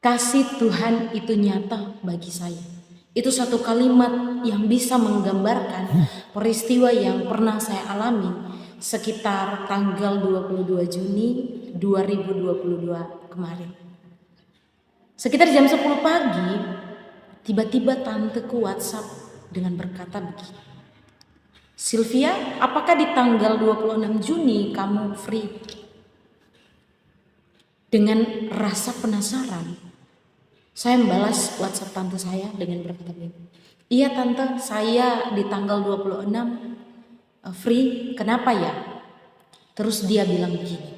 Kasih Tuhan itu nyata bagi saya. Itu satu kalimat yang bisa menggambarkan peristiwa yang pernah saya alami sekitar tanggal 22 Juni 2022 kemarin. Sekitar jam 10 pagi, tiba-tiba tanteku WhatsApp dengan berkata begini, "Sylvia, apakah di tanggal 26 Juni kamu free?" Dengan rasa penasaran, saya membalas WhatsApp tante saya dengan berkata begini, "Iya tante, saya di tanggal 26 free, kenapa ya?" Terus dia bilang begini,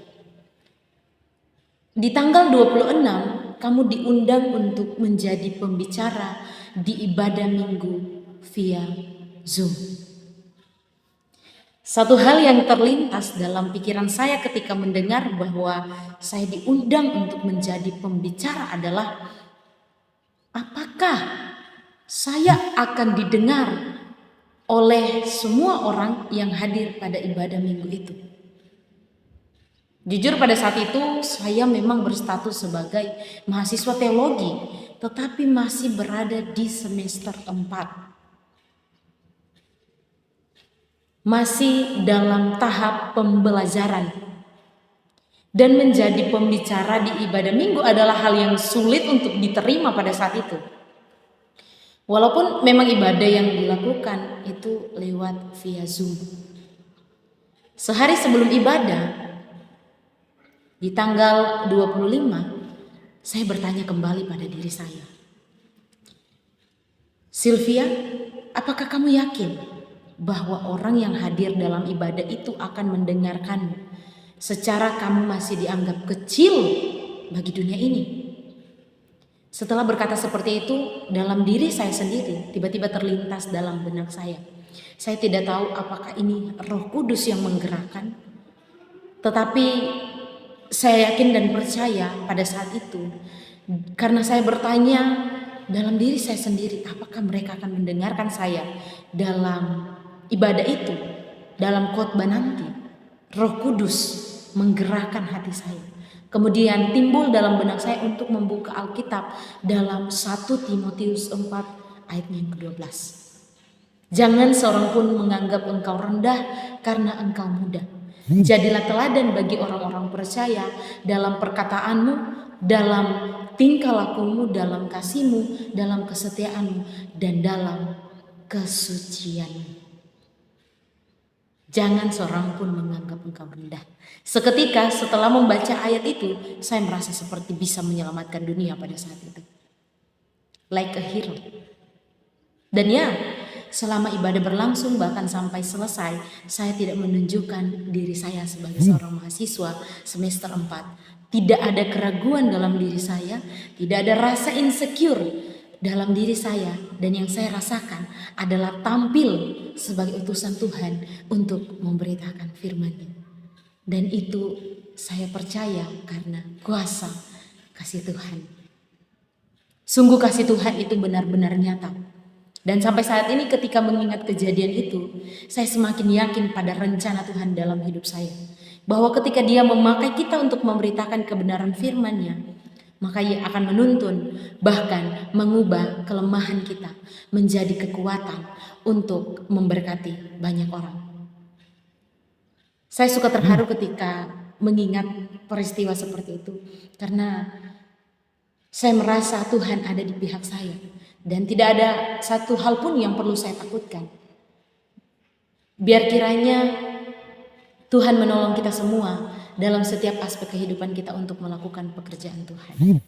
"Di tanggal 26 kamu diundang untuk menjadi pembicara di ibadah minggu via Zoom." Satu hal yang terlintas dalam pikiran saya ketika mendengar bahwa saya diundang untuk menjadi pembicara adalah, apakah saya akan didengar oleh semua orang yang hadir pada ibadah minggu itu? Jujur pada saat itu saya memang berstatus sebagai mahasiswa teologi, tetapi masih berada di semester 4. Masih dalam tahap pembelajaran. Dan menjadi pembicara di ibadah minggu adalah hal yang sulit untuk diterima pada saat itu. Walaupun memang ibadah yang dilakukan itu lewat via Zoom. Sehari sebelum ibadah, di tanggal 25, saya bertanya kembali pada diri saya, "Sylvia, apakah kamu yakin bahwa orang yang hadir dalam ibadah itu akan mendengarkanmu secara kamu masih dianggap kecil bagi dunia ini?" Setelah berkata seperti itu, dalam diri saya sendiri tiba-tiba terlintas dalam benak saya. Saya tidak tahu apakah ini Roh Kudus yang menggerakkan, tetapi saya yakin dan percaya pada saat itu, karena saya bertanya dalam diri saya sendiri, apakah mereka akan mendengarkan saya dalam ibadah itu, dalam khotbah nanti. Roh Kudus menggerakkan hati saya. Kemudian timbul dalam benak saya untuk membuka Alkitab dalam 1 Timotius 4 ayat yang ke-12. "Jangan seorang pun menganggap engkau rendah karena engkau muda. Jadilah teladan bagi orang-orang percaya dalam perkataanmu, dalam tingkah lakumu, dalam kasihmu, dalam kesetiaanmu, dan dalam kesucianmu." Jangan seorang pun menganggap engkau rendah. Seketika setelah membaca ayat itu, saya merasa seperti bisa menyelamatkan dunia pada saat itu. Like a hero. Dan ya, selama ibadah berlangsung bahkan sampai selesai, saya tidak menunjukkan diri saya sebagai seorang mahasiswa semester 4. Tidak ada keraguan dalam diri saya, tidak ada rasa insecure dalam diri saya, dan yang saya rasakan adalah tampil sebagai utusan Tuhan untuk memberitakan firman-Nya. Dan itu saya percaya karena kuasa kasih Tuhan. Sungguh kasih Tuhan itu benar-benar nyata. Dan sampai saat ini ketika mengingat kejadian itu, saya semakin yakin pada rencana Tuhan dalam hidup saya. Bahwa ketika Dia memakai kita untuk memberitakan kebenaran firman-Nya, maka Ia akan menuntun, bahkan mengubah kelemahan kita menjadi kekuatan untuk memberkati banyak orang. Saya suka terharu ketika mengingat peristiwa seperti itu, karena saya merasa Tuhan ada di pihak saya dan tidak ada satu hal pun yang perlu saya takutkan. Biar kiranya Tuhan menolong kita semua dalam setiap aspek kehidupan kita untuk melakukan pekerjaan Tuhan.